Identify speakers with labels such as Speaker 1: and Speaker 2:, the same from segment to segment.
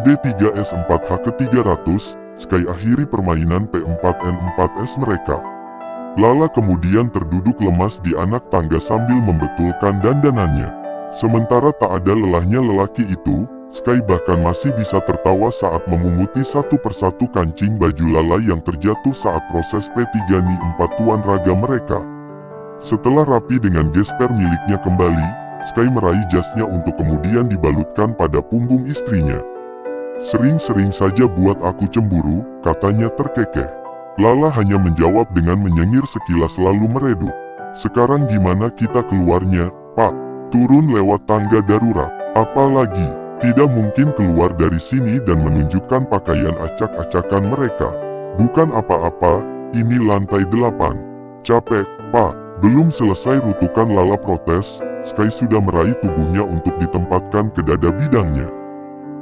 Speaker 1: DD3S4H300, Sky akhiri permainan P4N4S mereka. Lala kemudian terduduk lemas di anak tangga sambil membetulkan dandanannya. Sementara tak ada lelahnya lelaki itu, Sky bahkan masih bisa tertawa saat memunguti satu persatu kancing baju Lala yang terjatuh saat proses P3N4 tuan raga mereka. Setelah rapi dengan gesper miliknya kembali, Sky meraih jasnya untuk kemudian dibalutkan pada punggung istrinya. "Sering-sering saja buat aku cemburu," katanya terkekeh. Lala hanya menjawab dengan menyengir sekilas lalu meredup. "Sekarang gimana kita keluarnya, Pak?" "Turun lewat tangga darurat." "Apalagi, tidak mungkin keluar dari sini dan menunjukkan pakaian acak-acakan mereka. Bukan apa-apa, ini lantai 8. "Capek, Pak." Belum selesai rutukan Lala protes, Sky sudah meraih tubuhnya untuk ditempatkan ke dada bidangnya.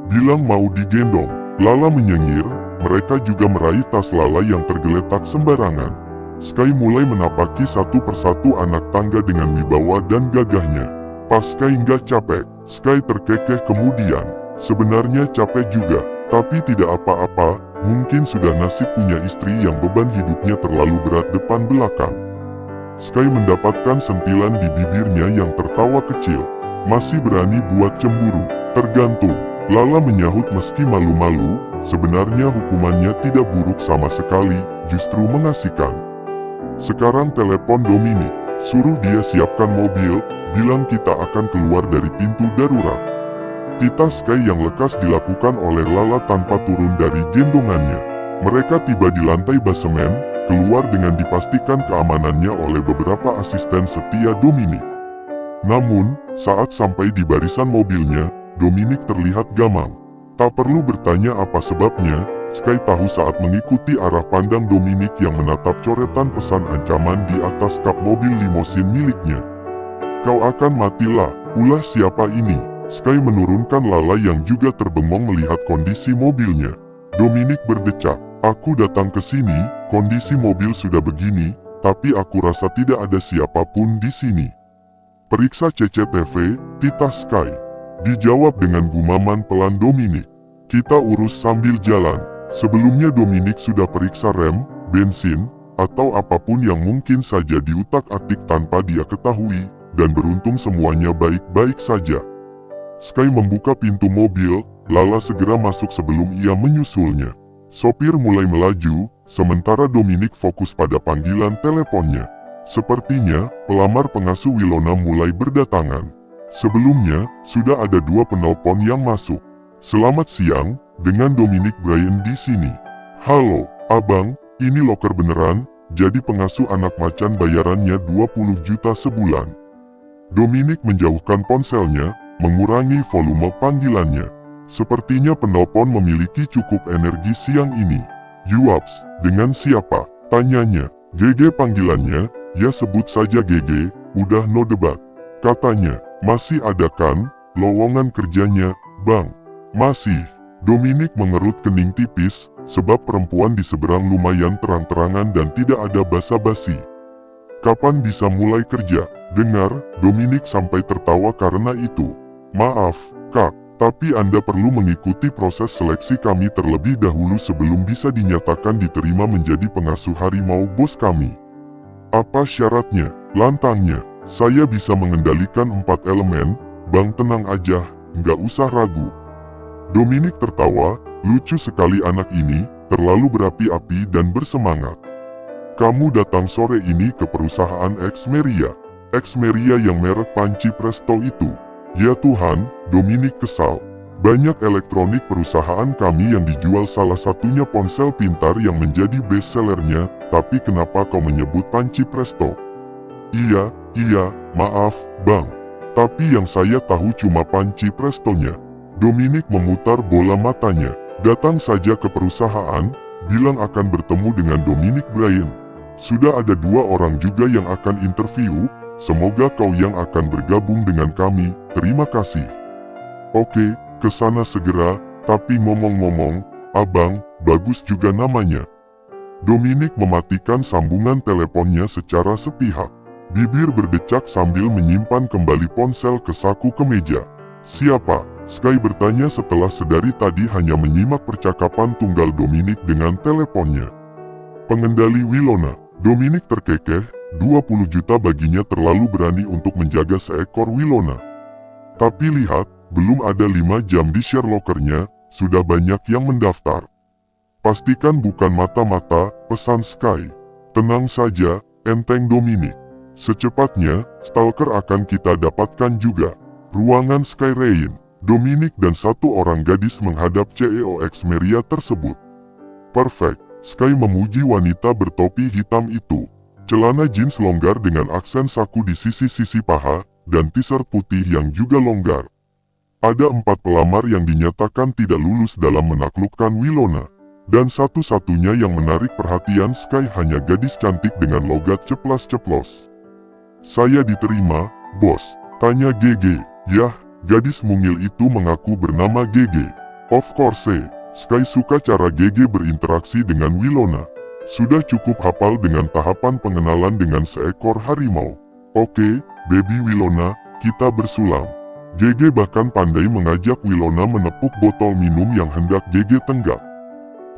Speaker 1: "Bilang mau digendong." Lala menyengir. Mereka juga meraih tas Lala yang tergeletak sembarangan. Sky mulai menapaki satu persatu anak tangga dengan wibawa dan gagahnya. "Pas Sky nggak capek?" Sky terkekeh kemudian. "Sebenarnya capek juga, tapi tidak apa-apa, mungkin sudah nasib punya istri yang beban hidupnya terlalu berat depan belakang." Sky mendapatkan sentilan di bibirnya yang tertawa kecil. "Masih berani buat cemburu?" "Tergantung." Lala menyahut meski malu-malu. Sebenarnya hukumannya tidak buruk sama sekali, justru mengasihkan. "Sekarang telepon Dominic, suruh dia siapkan mobil, bilang kita akan keluar dari pintu darurat." Titah Sky yang lekas dilakukan oleh Lala tanpa turun dari gendongannya. Mereka tiba di lantai basemen, keluar dengan dipastikan keamanannya oleh beberapa asisten setia Dominic. Namun, saat sampai di barisan mobilnya, Dominic terlihat gamang. Tak perlu bertanya apa sebabnya, Sky tahu saat mengikuti arah pandang Dominic yang menatap coretan pesan ancaman di atas kap mobil limosin miliknya. "Kau akan matilah, ulah siapa ini?" Sky menurunkan Lala yang juga terbengong melihat kondisi mobilnya. Dominic berdecak, "Aku datang ke sini, kondisi mobil sudah begini, tapi aku rasa tidak ada siapapun di sini." "Periksa CCTV, titah Sky." Dijawab dengan gumaman pelan Dominic. "Kita urus sambil jalan." Sebelumnya Dominic sudah periksa rem, bensin, atau apapun yang mungkin saja diutak-atik tanpa dia ketahui, dan beruntung semuanya baik-baik saja. Sky membuka pintu mobil, Lala segera masuk sebelum ia menyusulnya. Sopir mulai melaju, sementara Dominic fokus pada panggilan teleponnya. Sepertinya, pelamar pengasuh Wilona mulai berdatangan. Sebelumnya, sudah ada 2 penelpon yang masuk. "Selamat siang, dengan Dominic Bryan di sini." "Halo, abang, ini loker beneran, jadi pengasuh anak macan bayarannya 20 juta sebulan." Dominic menjauhkan ponselnya, mengurangi volume panggilannya. Sepertinya penelpon memiliki cukup energi siang ini. "Yuaps, dengan siapa?" tanyanya. "GG panggilannya, ya sebut saja GG, udah no debat." Katanya, "Masih ada kan, lowongan kerjanya, bang?" "Masih." Dominic mengerut kening tipis, sebab perempuan di seberang lumayan terang-terangan dan tidak ada basa-basi. "Kapan bisa mulai kerja?" Dengar, Dominic sampai tertawa karena itu. "Maaf, Kak, tapi Anda perlu mengikuti proses seleksi kami terlebih dahulu sebelum bisa dinyatakan diterima menjadi pengasuh harimau bos kami." "Apa syaratnya?" Lantangnya. "Saya bisa mengendalikan 4 elemen, bang, tenang aja, nggak usah ragu." Dominic tertawa, lucu sekali anak ini, terlalu berapi-api dan bersemangat. "Kamu datang sore ini ke perusahaan Xmeria. Xmeria yang merek panci Presto itu." "Ya Tuhan," Dominic kesal. "Banyak elektronik perusahaan kami yang dijual, salah satunya ponsel pintar yang menjadi best-sellernya, tapi kenapa kau menyebut panci Presto?" Iya, maaf, bang. Tapi yang saya tahu cuma panci Prestonya." Dominic memutar bola matanya. "Datang saja ke perusahaan, bilang akan bertemu dengan Dominic Bryan. Sudah ada 2 orang juga yang akan interview, semoga kau yang akan bergabung dengan kami, terima kasih." "Oke, kesana segera, tapi ngomong-ngomong, abang, bagus juga namanya." Dominic mematikan sambungan teleponnya secara sepihak. Bibir berdecak sambil menyimpan kembali ponsel ke saku kemeja. "Siapa?" Sky bertanya setelah sedari tadi hanya menyimak percakapan tunggal Dominic dengan teleponnya. Pengendali Wilona, Dominic terkekeh, 20 juta baginya terlalu berani untuk menjaga seekor Wilona. Tapi lihat, belum ada 5 jam di share locker-nya, sudah banyak yang mendaftar. Pastikan bukan mata-mata, pesan Sky. Tenang saja, enteng Dominic. Secepatnya, stalker akan kita dapatkan juga. Ruangan Sky Rain, Dominic dan satu orang gadis menghadap CEOX Meria tersebut. Perfect, Sky memuji wanita bertopi hitam itu. Celana jeans longgar dengan aksen saku di sisi-sisi paha, dan t-shirt putih yang juga longgar. Ada 4 pelamar yang dinyatakan tidak lulus dalam menaklukkan Wilona. Dan satu-satunya yang menarik perhatian Sky hanya gadis cantik dengan logat ceplas-ceplos. Saya diterima, bos, tanya GG. Yah, gadis mungil itu mengaku bernama GG. Of course, Sky suka cara GG berinteraksi dengan Wilona. Sudah cukup hafal dengan tahapan pengenalan dengan seekor harimau. Oke, baby Wilona, kita bersulam. GG bahkan pandai mengajak Wilona menepuk botol minum yang hendak GG tenggak.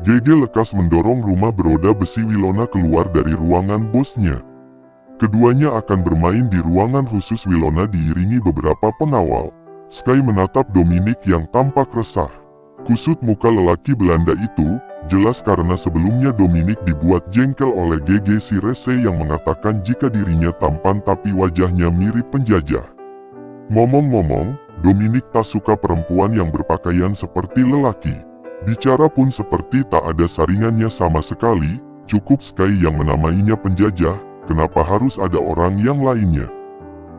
Speaker 1: GG lekas mendorong rumah beroda besi Wilona keluar dari ruangan bosnya. Keduanya akan bermain di ruangan khusus Wilona diiringi beberapa pengawal. Sky menatap Dominic yang tampak resah. Kusut muka lelaki Belanda itu, jelas karena sebelumnya Dominic dibuat jengkel oleh GG si rese yang mengatakan jika dirinya tampan tapi wajahnya mirip penjajah. Ngomong-ngomong, Dominic tak suka perempuan yang berpakaian seperti lelaki. Bicara pun seperti tak ada saringannya sama sekali, cukup Sky yang menamainya penjajah, kenapa harus ada orang yang lainnya?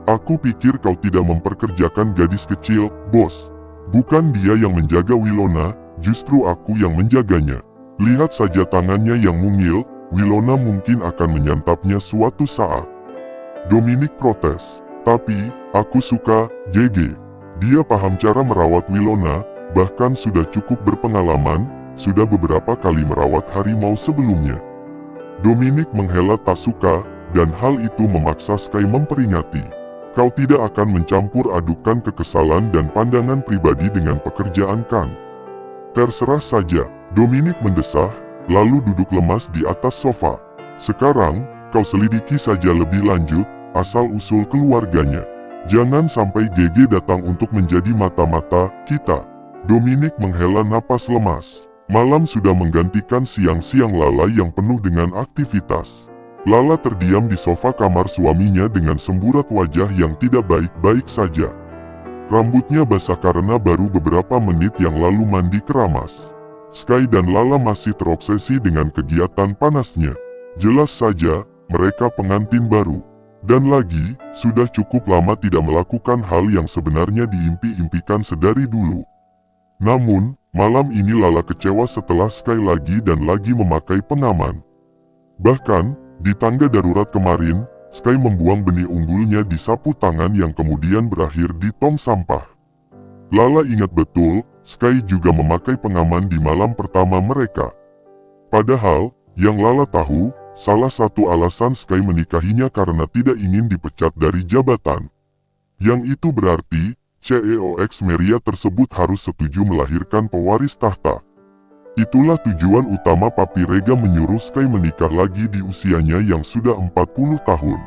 Speaker 1: Aku pikir kau tidak memperkerjakan gadis kecil, bos. Bukan dia yang menjaga Wilona, justru aku yang menjaganya. Lihat saja tangannya yang mungil, Wilona mungkin akan menyantapnya suatu saat. Dominic protes, tapi, aku suka, GG. Dia paham cara merawat Wilona, bahkan sudah cukup berpengalaman, sudah beberapa kali merawat harimau sebelumnya. Dominic menghela tak suka, dan hal itu memaksa Sky memperingati. Kau tidak akan mencampur adukan kekesalan dan pandangan pribadi dengan pekerjaan kan? Terserah saja, Dominic mendesah, lalu duduk lemas di atas sofa. Sekarang, kau selidiki saja lebih lanjut, asal-usul keluarganya. Jangan sampai GG datang untuk menjadi mata-mata kita. Dominic menghela napas lemas. Malam sudah menggantikan siang-siang Lala yang penuh dengan aktivitas. Lala terdiam di sofa kamar suaminya dengan semburat wajah yang tidak baik-baik saja. Rambutnya basah karena baru beberapa menit yang lalu mandi keramas. Sky dan Lala masih terobsesi dengan kegiatan panasnya. Jelas saja, mereka pengantin baru. Dan lagi, sudah cukup lama tidak melakukan hal yang sebenarnya diimpi-impikan sedari dulu. Namun, malam ini Lala kecewa setelah Sky lagi dan lagi memakai pengaman. Bahkan, di tangga darurat kemarin, Sky membuang benih unggulnya di sapu tangan yang kemudian berakhir di tong sampah. Lala ingat betul, Sky juga memakai pengaman di malam pertama mereka. Padahal, yang Lala tahu, salah satu alasan Sky menikahinya karena tidak ingin dipecat dari jabatan. Yang itu berarti, CEOX Meria tersebut harus setuju melahirkan pewaris tahta. Itulah tujuan utama Papi Rega menyuruh Sky menikah lagi di usianya yang sudah 40 tahun.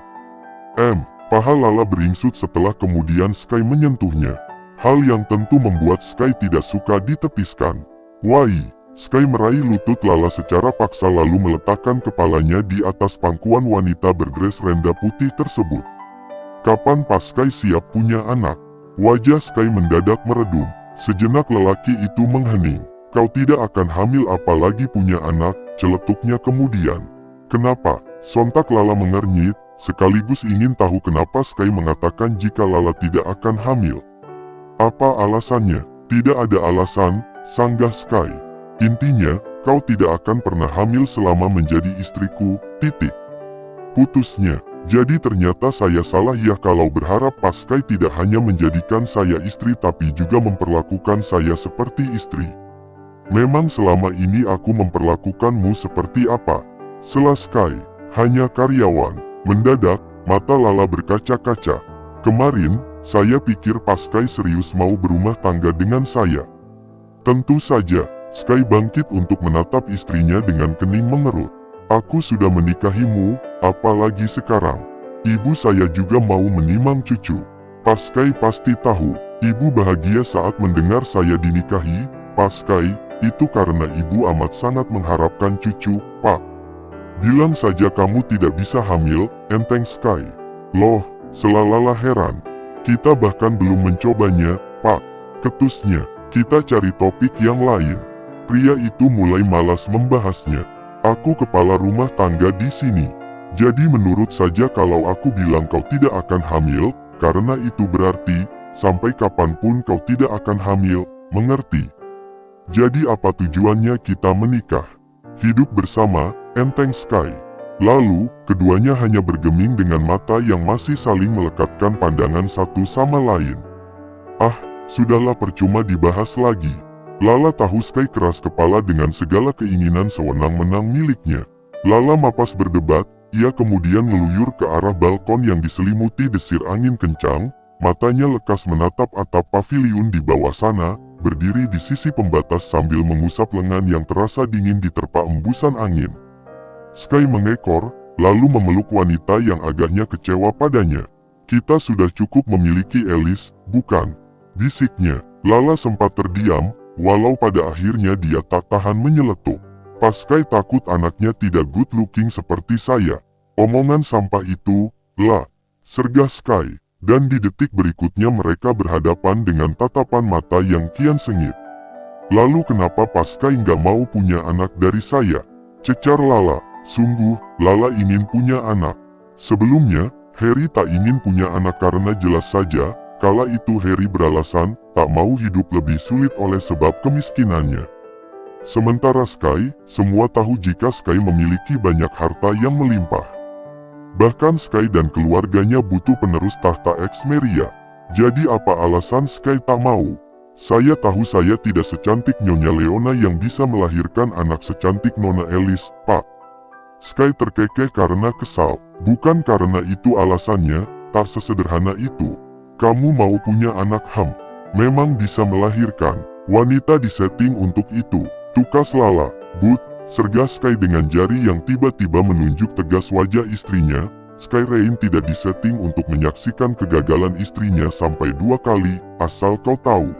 Speaker 1: Paha Lala beringsut setelah kemudian Sky menyentuhnya. Hal yang tentu membuat Sky tidak suka ditepiskan. Wai, Sky meraih lutut Lala secara paksa lalu meletakkan kepalanya di atas pangkuan wanita berdres renda putih tersebut. Kapan pas Sky siap punya anak? Wajah Sky mendadak meredum. Sejenak lelaki itu menghening. Kau tidak akan hamil apalagi punya anak, celetuknya kemudian. Kenapa? Sontak Lala mengernyit, sekaligus ingin tahu kenapa Sky mengatakan jika Lala tidak akan hamil. Apa alasannya? Tidak ada alasan, sanggah Sky. Intinya, kau tidak akan pernah hamil selama menjadi istriku, titik. Putusnya. Jadi ternyata saya salah ya kalau berharap pas Sky tidak hanya menjadikan saya istri tapi juga memperlakukan saya seperti istri. Memang selama ini aku memperlakukanmu seperti apa? Sela Sky, hanya karyawan. Mendadak, mata Lala berkaca-kaca. Kemarin, Saya pikir Pak Sky serius mau berumah tangga dengan saya. Tentu saja, Sky bangkit untuk menatap istrinya dengan kening mengerut. Aku sudah menikahimu, apalagi sekarang. Ibu saya juga mau menimang cucu. Pak Sky pasti tahu, ibu bahagia saat mendengar saya dinikahi. Pak Sky, itu karena ibu amat sangat mengharapkan cucu, Pak. Bilang saja kamu tidak bisa hamil, enteng Sky. Loh, selalala heran. Kita bahkan belum mencobanya, Pak. Ketusnya, kita cari topik yang lain. Pria itu mulai malas membahasnya. Aku kepala rumah tangga di sini. Jadi menurut saja kalau aku bilang kau tidak akan hamil, karena itu berarti, sampai kapanpun kau tidak akan hamil, mengerti? Jadi apa tujuannya kita menikah? Hidup bersama, enteng Sky. Lalu, keduanya hanya bergeming dengan mata yang masih saling melekatkan pandangan satu sama lain. Ah, sudahlah percuma dibahas lagi. Lala tahu Sky keras kepala dengan segala keinginan sewenang-wenang miliknya. Lala mapas berdebat, ia kemudian meluyur ke arah balkon yang diselimuti desir angin kencang, matanya lekas menatap atap paviliun di bawah sana, berdiri di sisi pembatas sambil mengusap lengan yang terasa dingin diterpa embusan angin. Sky mengekor, lalu memeluk wanita yang agaknya kecewa padanya. Kita sudah cukup memiliki Alice, bukan? Bisiknya. Lala sempat terdiam, walau pada akhirnya dia tak tahan menyeletuk. Pas Sky takut anaknya tidak good looking seperti saya. Omongan sampah itu, lah, sergah Sky. Dan di detik berikutnya mereka berhadapan dengan tatapan mata yang kian sengit. Lalu kenapa Pas Sky nggak mau punya anak dari saya? Cecar Lala. Sungguh, Lala ingin punya anak. Sebelumnya, Harry tak ingin punya anak karena jelas saja, kala itu Harry beralasan, tak mau hidup lebih sulit oleh sebab kemiskinannya. Sementara Sky, semua tahu jika Sky memiliki banyak harta yang melimpah. Bahkan Sky dan keluarganya butuh penerus tahta Exmeria. Jadi apa alasan Sky tak mau? Saya tahu saya tidak secantik Nyonya Leona yang bisa melahirkan anak secantik Nona Alice, Pak. Sky terkekeh karena kesal. Bukan karena itu alasannya, tak sesederhana itu. Kamu mau punya anak memang bisa melahirkan. Wanita disetting untuk itu. Tukas Lala, but, sergah Sky dengan jari yang tiba-tiba menunjuk tegas wajah istrinya. Sky Rain tidak disetting untuk menyaksikan kegagalan istrinya sampai 2 kali, asal kau tahu.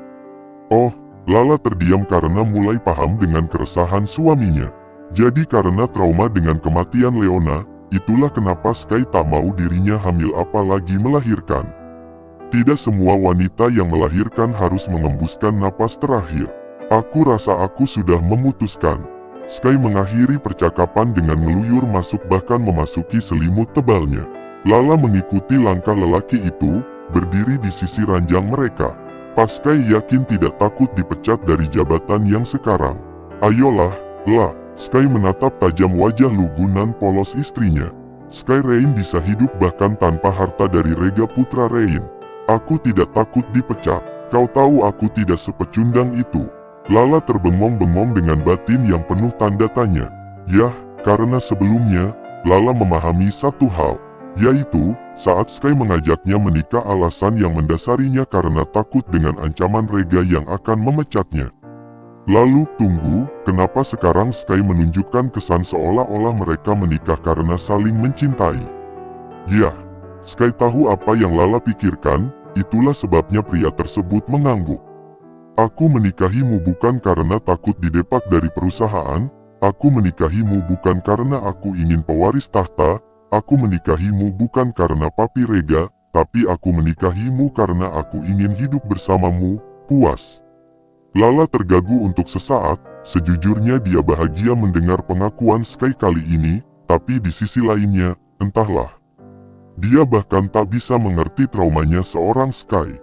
Speaker 1: Oh, Lala terdiam karena mulai paham dengan keresahan suaminya. Jadi karena trauma dengan kematian Leona, itulah kenapa Sky tak mau dirinya hamil apalagi melahirkan. Tidak semua wanita yang melahirkan harus mengembuskan napas terakhir. Aku rasa aku sudah memutuskan. Sky mengakhiri percakapan dengan ngeluyur masuk bahkan memasuki selimut tebalnya. Lala mengikuti langkah lelaki itu, berdiri di sisi ranjang mereka. Pas Sky yakin tidak takut dipecat dari jabatan yang sekarang. Ayolah, lah. Sky menatap tajam wajah lugunan polos istrinya. Sky Rain bisa hidup bahkan tanpa harta dari Rega Putra Rain. Aku tidak takut dipecat. Kau tahu aku tidak sepecundang itu. Lala terbengong-bengong dengan batin yang penuh tanda tanya. Yah, karena sebelumnya, Lala memahami satu hal. Yaitu, saat Sky mengajaknya menikah alasan yang mendasarinya karena takut dengan ancaman Rega yang akan memecatnya. Lalu tunggu, kenapa sekarang Sky menunjukkan kesan seolah-olah mereka menikah karena saling mencintai? Yah, Sky tahu apa yang Lala pikirkan, itulah sebabnya pria tersebut mengangguk. Aku menikahimu bukan karena takut didepak dari perusahaan, aku menikahimu bukan karena aku ingin pewaris tahta, aku menikahimu bukan karena Papi Rega, tapi aku menikahimu karena aku ingin hidup bersamamu, puas. Lala tergagap untuk sesaat, sejujurnya dia bahagia mendengar pengakuan Sky kali ini, tapi di sisi lainnya, entahlah. Dia bahkan tak bisa mengerti traumanya seorang Sky.